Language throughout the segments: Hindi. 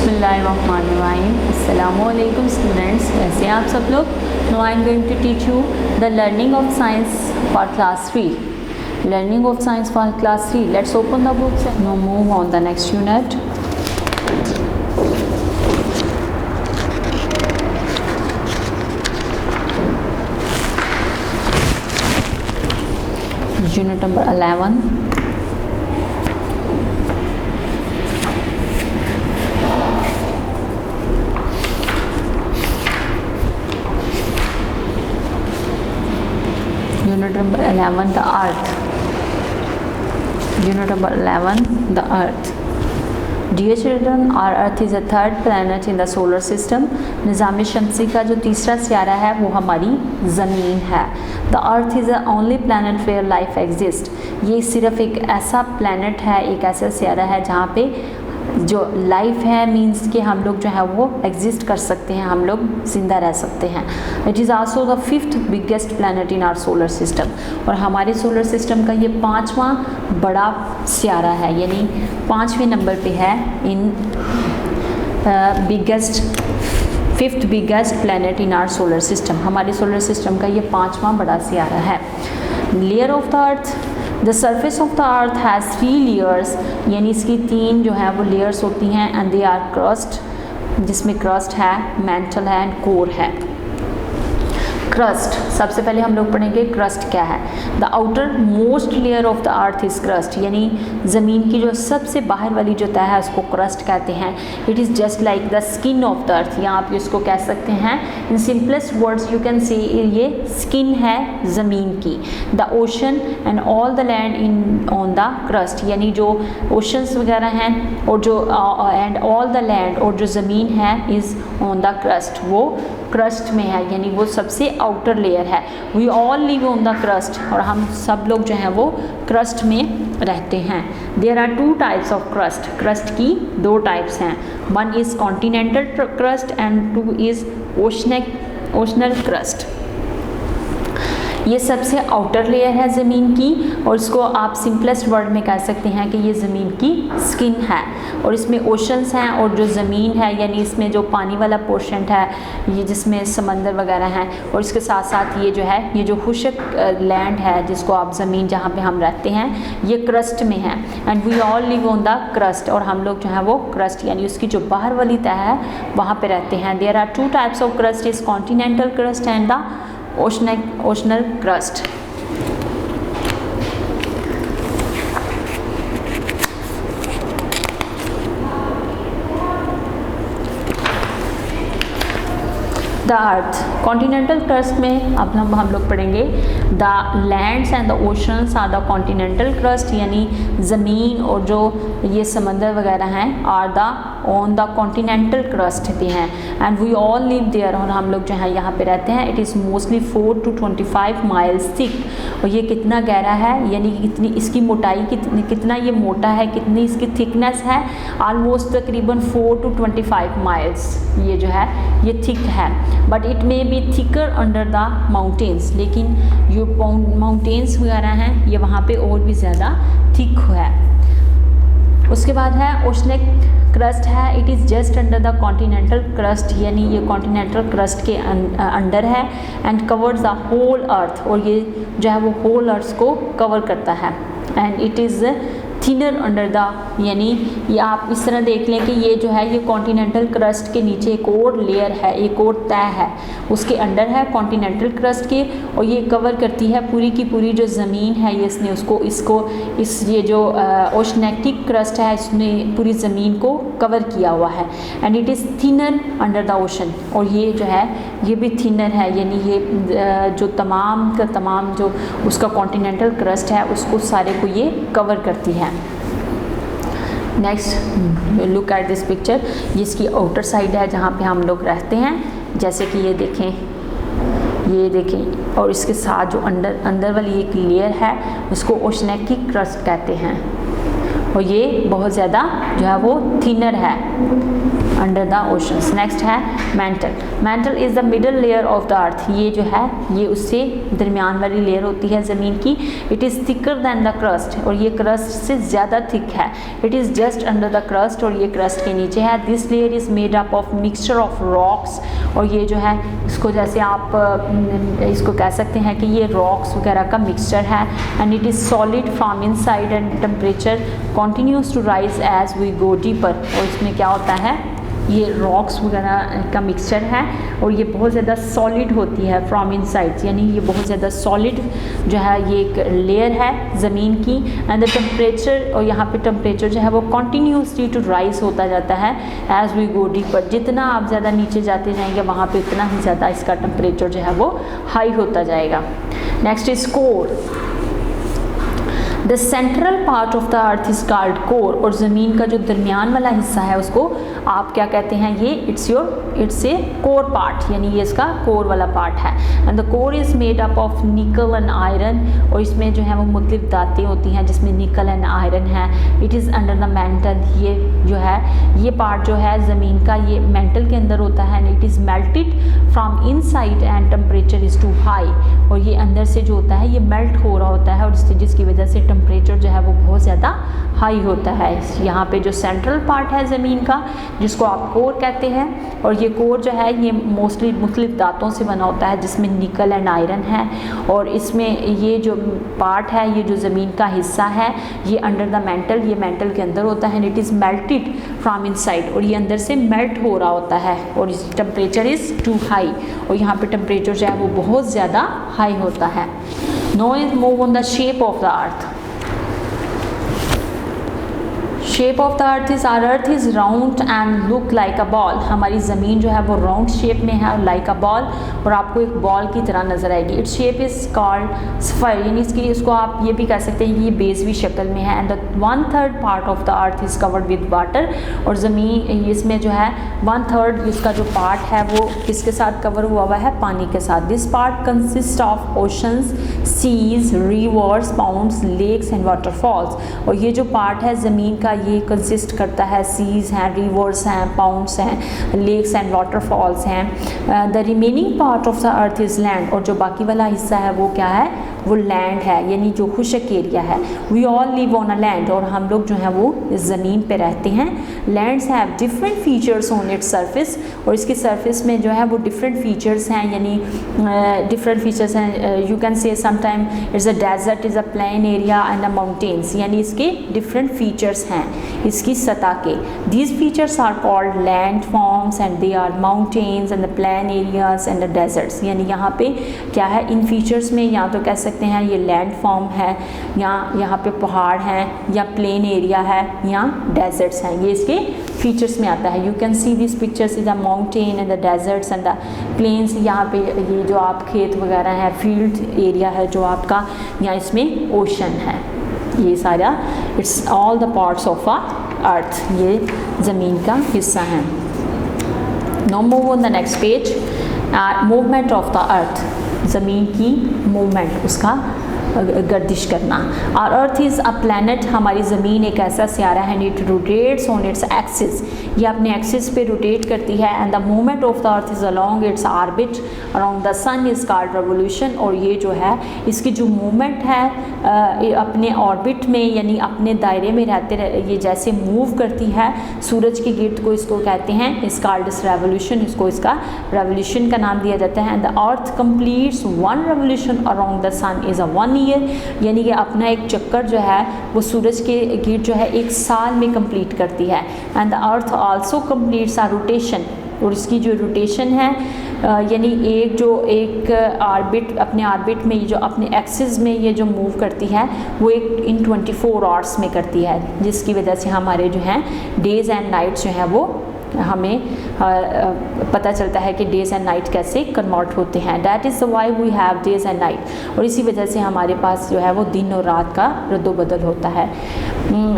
बिस्मिल्लाहिर्रहमानिर्रहीम। अस्सलामुअलैकुम स्टूडेंट्स, कैसे हैं आप सब लोग। No I am going to teach you the learning of science for class 3। Learning of science for class 3। Let's open the books and move on the next unit. Unit number 11। Unit number 11, the Earth. Unit number 11, the Earth. Dear children, our Earth is the third planet in the solar system. निज़ाम शमसी का जो तीसरा सियारा है वो हमारी ज़मीन है। The Earth is the only planet where life exists. ये सिर्फ एक ऐसा planet है, एक ऐसा सियारा है जहाँ पे जो लाइफ है, मीन्स कि हम लोग जो है वो एग्जिस्ट कर सकते हैं, हम लोग ज़िंदा रह सकते हैं। It is also the 5th biggest planet in our solar system. और हमारे सोलर सिस्टम का ये 5वां बड़ा सियारा है, यानी 5वें नंबर पे है in biggest 5th biggest planet in our solar system. हमारे सोलर सिस्टम का ये 5वां बड़ा सियारा है। Layer of the earth, the surface of the earth has 3 layers, यानी इसकी 3 जो है वो लेयर्स होती हैं। एंड दे आर क्रस्ट, जिसमें क्रस्ट है, मेंटल है एंड कोर है। क्रस्ट, सबसे पहले हम लोग पढ़ेंगे क्रस्ट क्या है। The outermost layer of the earth is crust, यानी ज़मीन की जो सबसे बाहर वाली जो तह है उसको क्रस्ट कहते हैं। It is just like the skin of the अर्थ, या आप इसको कह सकते हैं in simplest words you can से ये स्किन है ज़मीन की। The ocean and all the land in on the crust, यानी जो ओशंस वगैरह हैं और जो एंड ऑल द लैंड और जो ज़मीन है इज़ ऑन द क्रस्ट, वो क्रस्ट में है, यानी वो सबसे आउटर लेयर है। We all live on the crust, और हम सब लोग जो हैं वो क्रस्ट में रहते हैं। There are 2 types of crust, crust की 2 टाइप्स हैं। 1 is continental crust and 2 is oceanic crust. ये सबसे आउटर लेयर है ज़मीन की, और इसको आप सिंपलेस्ट वर्ड में कह सकते हैं कि ये ज़मीन की स्किन है। और इसमें ओशंस हैं, और जो ज़मीन है यानी इसमें जो पानी वाला पोर्शन है, ये जिसमें समंदर वगैरह हैं, और इसके साथ साथ ये जो है, ये जो खुशक लैंड है जिसको आप ज़मीन जहाँ पे हम रहते हैं, ये क्रस्ट में है। And we all live on the crust, और हम लोग जो है वो क्रस्ट यानी उसकी जो बाहर वाली तह है वहाँ पे रहते हैं। There are 2 types of crust, is continental crust and the oceanic crust. The earth, continental crust में अब हम लोग पढ़ेंगे the lands and the oceans are the continental crust, यानी ज़मीन और जो ये समंदर वगैरह हैं are the on the continental crust होती हैं। And we all live there, और हम लोग जो है यहाँ पे रहते हैं। It is mostly 4 to 25 miles thick, और ये कितना गहरा है, यानी कि कितनी इसकी मोटाई, कितना ये मोटा है, कितनी इसकी थिकनेस है, ऑलमोस्ट तकरीबन 4 to 25 माइल्स ये जो है ये थिक है। But it may be thicker under the mountains, लेकिन जो माउंटेन्स वगैरह हैं ये वहाँ पे और भी ज़्यादा थिक है। उसके बाद है ओशनिक क्रस्ट है। It is just under the continental crust, यानी ये कॉन्टिनेंटल क्रस्ट के अंडर है। And covers the whole earth, और ये जो है वो होल अर्थ को कवर करता है। And it is thinner under the, यानी ये आप इस तरह देख लें कि ये जो है ये कॉन्टिनेंटल क्रस्ट के नीचे एक और लेयर है, एक और तह है, उसके अंडर है कॉन्टिनेंटल क्रस्ट के, और ये कवर करती है पूरी की पूरी जो ज़मीन है। ये इसने ये जो ओशनैटिक क्रस्ट है इसने पूरी ज़मीन को कवर किया हुआ है। And it is thinner under the ocean, और ये जो है ये भी थिनर है, यानी ये जो तमाम का तमाम जो उसका कॉन्टिनेंटल क्रस्ट है उसको सारे को ये कवर करती है। Next look at this picture, ये इसकी आउटर साइड है जहाँ पे हम लोग रहते हैं, जैसे कि ये देखें, और इसके साथ जो अंदर वाली एक लेयर है उसको ओशनैटिक क्रस्ट कहते हैं, और ये बहुत ज़्यादा जो है वो थिनर है। Under the oceans. नेक्स्ट है mental. Mental is the middle layer of the अर्थ। ये जो है ये उससे दरमियान वाली लेयर होती है ज़मीन की। It is thicker than the crust, और ये क्रस्ट से ज़्यादा थिक है। It is just under the crust, और ये क्रस्ट के नीचे है। This layer is made up of mixture of rocks, और ये जो है इसको जैसे आप इसको कह सकते हैं कि ये रॉक्स वगैरह का मिक्सचर है। And it is solid from inside and temperature continues to rise as we go deeper. और इसमें क्या होता है, ये रॉक्स वगैरह का मिक्सचर है और ये बहुत ज़्यादा सॉलिड होती है फ्रॉम इनसाइड, यानी ये बहुत ज़्यादा सॉलिड जो है ये एक लेयर है ज़मीन की। एंड द टेम्परेचर, और यहाँ पे टेम्परेचर जो है वो कंटिन्यूसली टू राइज होता जाता है एज वी गो डीपर। जितना आप ज़्यादा नीचे जाते जाएंगे वहाँ पे उतना ही ज़्यादा इसका टेम्परेचर जो है वो हाई होता जाएगा। Next is core. The central part of the earth is called core, और ज़मीन का जो दरमियान वाला हिस्सा है उसको आप क्या कहते हैं, ये इट्स ए कोर पार्ट, यानी ये इसका कोर वाला पार्ट है। And the core is made up of निकल एंड आयरन, और इसमें जो है वो मुख्तलिफ धातें होती हैं जिसमें निकल एंड आयरन है। It is under the mental, ये जो है ये पार्ट जो है ज़मीन का ये मेंटल के अंदर होता है। And it is melted from inside and temperature is too high, और ये अंदर से जो होता है ये मेल्ट हो रहा होता है, और जिसकी वजह से टेम्परेचर जो है वो बहुत ज़्यादा हाई होता है। यहाँ पे जो सेंट्रल पार्ट है ज़मीन का जिसको आप कोर कहते हैं, और ये कोर जो है ये मोस्टली मुख्तलिफ धातों से बना होता है जिसमें निकल एंड आयरन है। और इसमें ये जो पार्ट है, ये जो ज़मीन का हिस्सा है, ये अंडर द मेंटल, ये मेंटल के अंदर होता है। It is melted from inside, और ये अंदर से मेल्ट हो रहा होता है, और टेम्परेचर इज़ टू हाई, और यहाँ पे टेम्परेचर जो है वो बहुत ज़्यादा हाई होता है। Now is move on the shape of the earth. Shape of the earth is, our earth is round and look like a ball. हमारी ज़मीन जो है वो राउंड शेप में है, लाइक अ बॉल, और आपको एक बॉल की तरह नज़र आएगी। Its shape is called sphere, यानी इसको आप ये भी कह सकते हैं कि ये बेसवी शक्ल में है। And the 1/3 part of the earth is covered with water, और ज़मीन इसमें जो है 1/3 इसका जो पार्ट है वो किसके साथ कवर हुआ हुआ है, पानी के साथ। This part consist of oceans, seas, rivers, pounds, lakes and waterfalls. और ये जो पार्ट है ज़मीन का ये कंसिस्ट करता है, सीज हैं, रिवर्स हैं, पाउंड्स हैं, लेक्स एंड वाटरफॉल्स हैं। The remaining part of the earth is land, और जो बाकी वाला हिस्सा है वो क्या है, वो लैंड है, यानी जो खुशक एरिया है। We all live on a land, और हम लोग जो हैं वो इस ज़मीन पे रहते हैं। Lands have different features on its surface, और इसके सरफेस में जो है वो डिफरेंट फीचर्स हैं, यानी डिफरेंट फीचर्स हैं। You can say sometime it's a desert, is a plain area and a mountains, यानी इसके डिफरेंट फीचर्स हैं इसकी सतह के। These features are called land forms and they are mountains and the plain areas and the deserts. यानी यहाँ पे क्या है, इन फीचर्स में या तो कह सकते हैं ये लैंड फॉर्म है, या यहाँ पे पहाड़ हैं, या प्लेन एरिया है, या डेजर्ट्स हैं, ये इसके फीचर्स में आता है। You can see this pictures is the mountain and the deserts and the plains. यहाँ पे ये जो आप खेत वगैरह है, फील्ड एरिया है जो आपका, यहाँ इसमें ओशन है, ये सारा it's all the parts of a earth, ये ज़मीन का हिस्सा है। Now move on the next page. Movement of the earth, ज़मीन की मूवमेंट, उसका गर्दिश करना। Our earth is a planet, हमारी ज़मीन एक ऐसा सियारा है। It rotates on its axis, ये अपने एक्सिस पे रोटेट करती है। And the movement of the earth is along its orbit around the sun is called revolution. और ये जो है इसकी जो मूवमेंट है अपने ऑर्बिट में, यानी अपने दायरे में रहते ये जैसे मूव करती है सूरज के गिर्द को, इसको कहते हैं इस कॉल्ड इस रेवोल्यूशन, इसको इसका रेवोल्यूशन का नाम दिया जाता है। And the earth completes one revolution around the sun is a 1 year, यानी कि अपना एक चक्कर जो है वो सूरज के गिर्द जो है 1 साल में कंप्लीट करती है। And the earth also completes a rotation, और इसकी जो रोटेशन है यानी एक ऑर्बिट, अपने ऑर्बिट में ये जो अपने एक्सिस में ये जो मूव करती है वो एक इन 24 आवर्स में करती है, जिसकी वजह से हमारे जो हैं डेज़ एंड नाइट्स जो हैं वो हमें पता चलता है कि डेज़ एंड नाइट कैसे कन्वर्ट होते हैं। That is why we have days and night. और इसी वजह से हमारे पास जो है वो दिन और रात का रद्दोबदल होता है,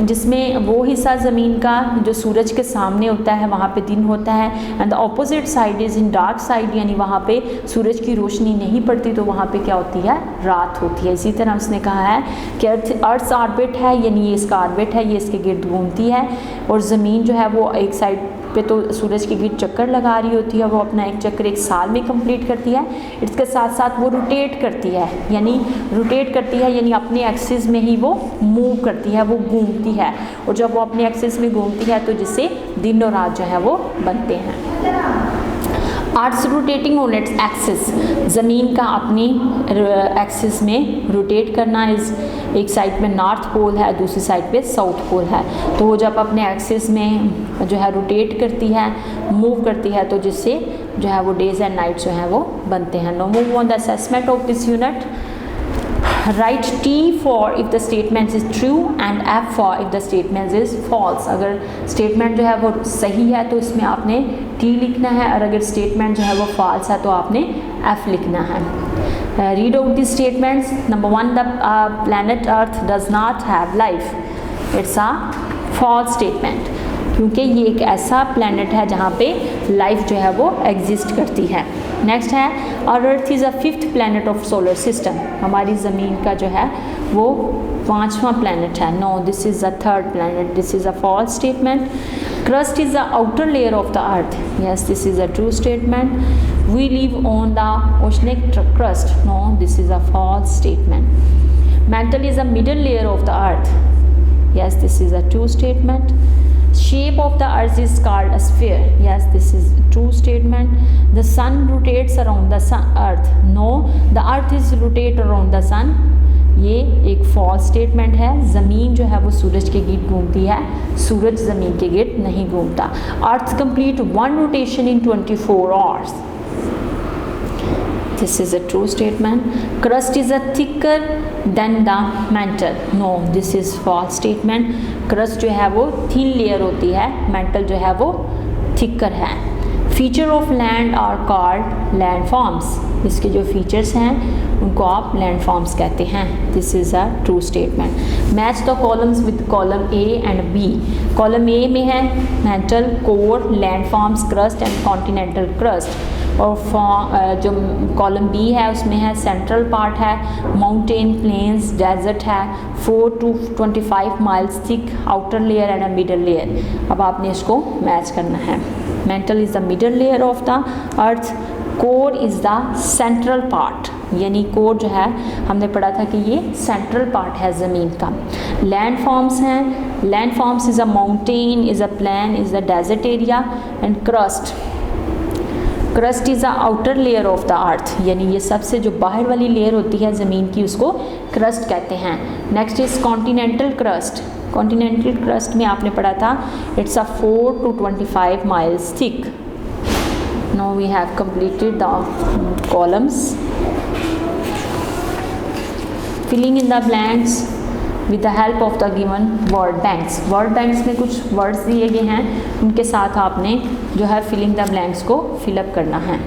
जिसमें वो हिस्सा ज़मीन का जो सूरज के सामने होता है वहाँ पे दिन होता है, and the opposite side is in dark side, यानी वहाँ पे सूरज की रोशनी नहीं पड़ती तो वहाँ पे क्या होती है, रात होती है। इसी तरह उसने कहा है कि अर्थ ऑर्बिट है, यानी ये इसका ऑर्बिट है, ये इसके गिर्द घूमती है, और ज़मीन जो है वो एक साइड पे तो सूरज के गिर्द चक्कर लगा रही होती है, वो अपना एक चक्कर एक साल में कंप्लीट करती है। इसके साथ साथ वो रोटेट करती है, यानी अपने एक्सिस में ही वो मूव करती है, वो घूमती है, और जब वो अपने एक्सिस में घूमती है तो जिससे दिन और रात जो है वो बनते हैं। अर्थ रोटेटिंग ऑन इट्स एक्सिस, ज़मीन का अपनी एक्सिस में रोटेट करना। इस एक साइड पे नॉर्थ पोल है, दूसरी साइड पे साउथ पोल है, तो वो जब अपने एक्सिस में जो है रोटेट करती है, मूव करती है, तो जिससे जो है वो डेज एंड नाइट जो है वो बनते हैं। Now move on the assessment of this unit. Write T for if the statement is true and F for if the statement is false. अगर स्टेटमेंट जो है वो सही है तो इसमें आपने T लिखना है, और अगर स्टेटमेंट जो है वो फॉल्स है तो आपने F लिखना है। Read out the statements. Number 1, the planet earth does not have life. It's a false statement, क्योंकि ये एक ऐसा प्लैनेट है जहाँ पे लाइफ जो है वो एग्जिस्ट करती है। नेक्स्ट है, और earth is a 5th planet of solar system. हमारी ज़मीन का जो है वो 5वां प्लैनेट है। No, this is the 3rd planet. This is a false statement. Crust is the outer layer of the earth. Yes, this is a true statement. We live on the oceanic crust. No, this is a false statement. Mantle is the middle layer of the earth. Yes, this is a true statement. Shape of the earth is called a sphere. Yes, this is a true statement. The sun rotates around the earth. No, the earth is rotate around the sun. ये एक फॉल्स स्टेटमेंट है। ज़मीन जो है वो सूरज के गिर्द घूमती है, सूरज ज़मीन के गिर्द नहीं घूमता। अर्थ complete 1 rotation in 24 hours. This is a true statement. Crust is a thicker than the mantle. No, this is false statement. Crust जो है वो thin layer होती है, mantle जो है वो thicker है। Feature of land are called landforms. इसके जो features हैं उनको आप landforms कहते हैं। This is a true statement. Match the columns with column A and B. Column A में है mantle, core, landforms, crust and continental crust. और जो कॉलम बी है उसमें है सेंट्रल पार्ट है, माउंटेन, प्लेन्स, डेजर्ट है, 4 to 25 miles thick outer layer and a middle layer. अब आपने इसको मैच करना है। Mental is the middle layer of the earth, core is the central part, यानी कोर जो है हमने पढ़ा था कि ये सेंट्रल पार्ट है ज़मीन का। लैंड फॉर्म्स हैं, land forms is a mountain, is a plain, is a desert area and crust. Crust is the outer layer of the earth, यानी ये सबसे जो बाहर वाली लेयर होती है ज़मीन की उसको क्रस्ट कहते हैं। Next is continental crust. Continental crust में आपने पढ़ा था it's a 4 to 25 miles thick. Now we have completed the columns. Filling in the blanks with the help of the given word banks. Word banks में कुछ वर्ड्स दिए गए हैं, उनके साथ आपने जो है फिलिंग द ब्लैंक्स को फिलअप करना है।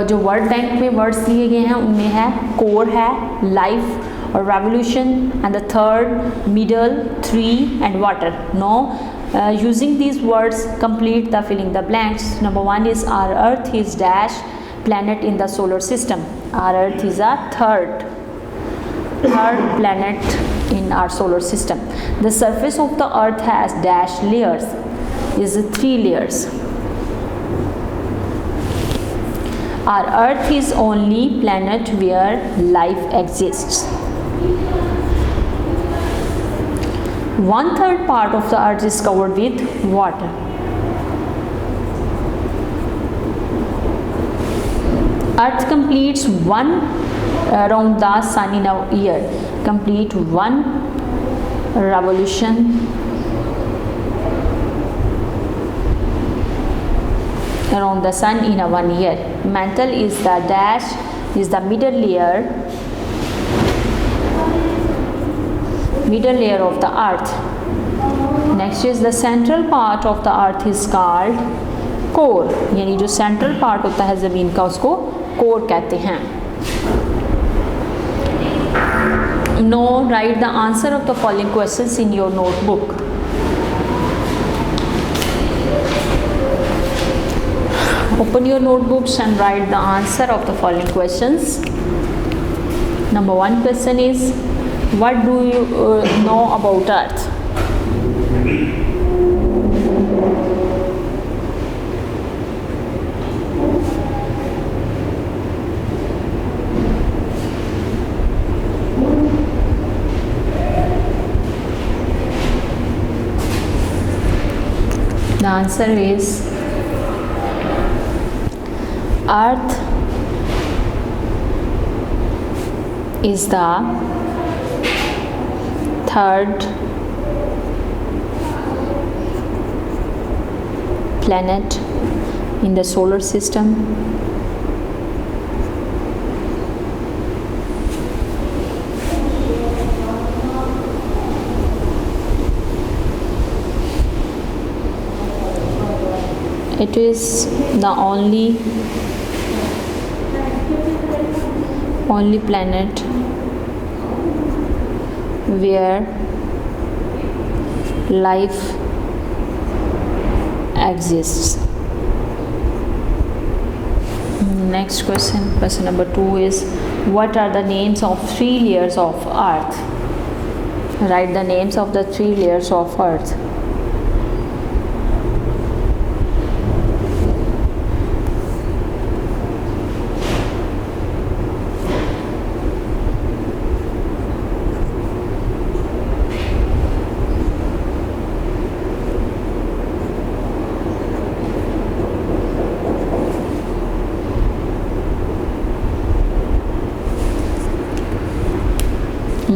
जो वर्ड बैंक में वर्ड्स दिए गए हैं उनमें है कोर है, लाइफ और revolution and the third middle, 3 and water. No, using these words complete the filling the blanks. Number 1 is our earth is dash planet in the solar system. Our earth is a third planet in our solar system. The surface of the earth has dash layers, is 3 layers. Our earth is only planet where life exists. 1/3 part of the earth is covered with water. Earth completes 1 around the sun in a year. Complete 1 revolution around the sun in a 1 year. Mantle is the dash, is the middle layer of the earth. Next is the central part of the earth is called core, यानी जो सेंट्रल पार्ट होता है ज़मीन का उसको कोर कहते हैं। Now write the answer of the following questions in your notebook. Open your notebooks and write the answer of the following questions. Number 1 question is, what do you know about Earth? The answer is Earth is the third planet in the solar system. It is the only planet where life exists. Next question number 2 is, what are the names of 3 layers of Earth? Write the names of the 3 layers of Earth.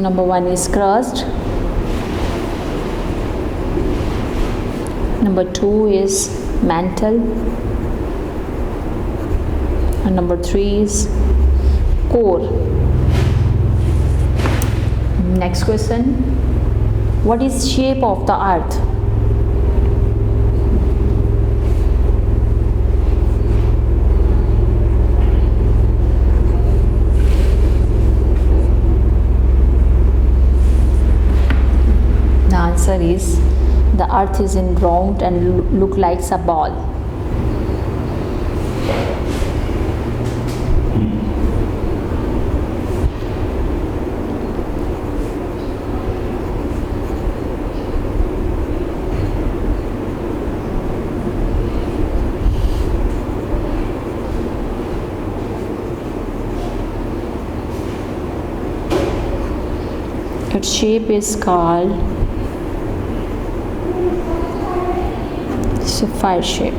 Number 1 is crust. Number 2 is mantle. And number 3 is core. Next question. What is shape of the Earth? Answer is, the Earth is in round and look like a ball. Its shape is called sapphire shape.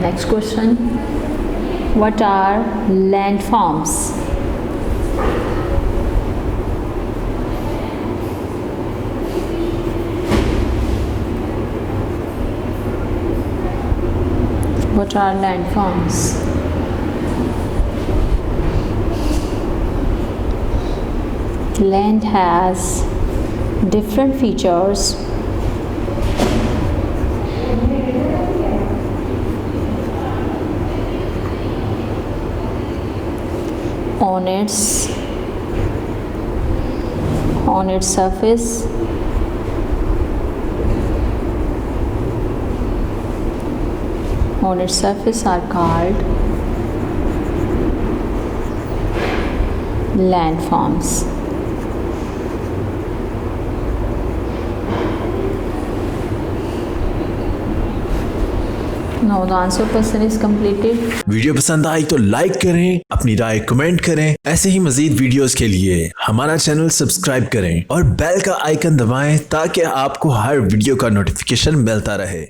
Next question. What are landforms? What are landforms? Land has different features on its surface. On its surface are called landforms. Now the answer person is completed. Video पसंद आई तो लाइक करें, अपनी राय कमेंट करें। ऐसे ही मजीद वीडियोस के लिए हमारा चैनल सब्सक्राइब करें और बेल का आइकन दबाएं ताकि आपको हर वीडियो का नोटिफिकेशन मिलता रहे।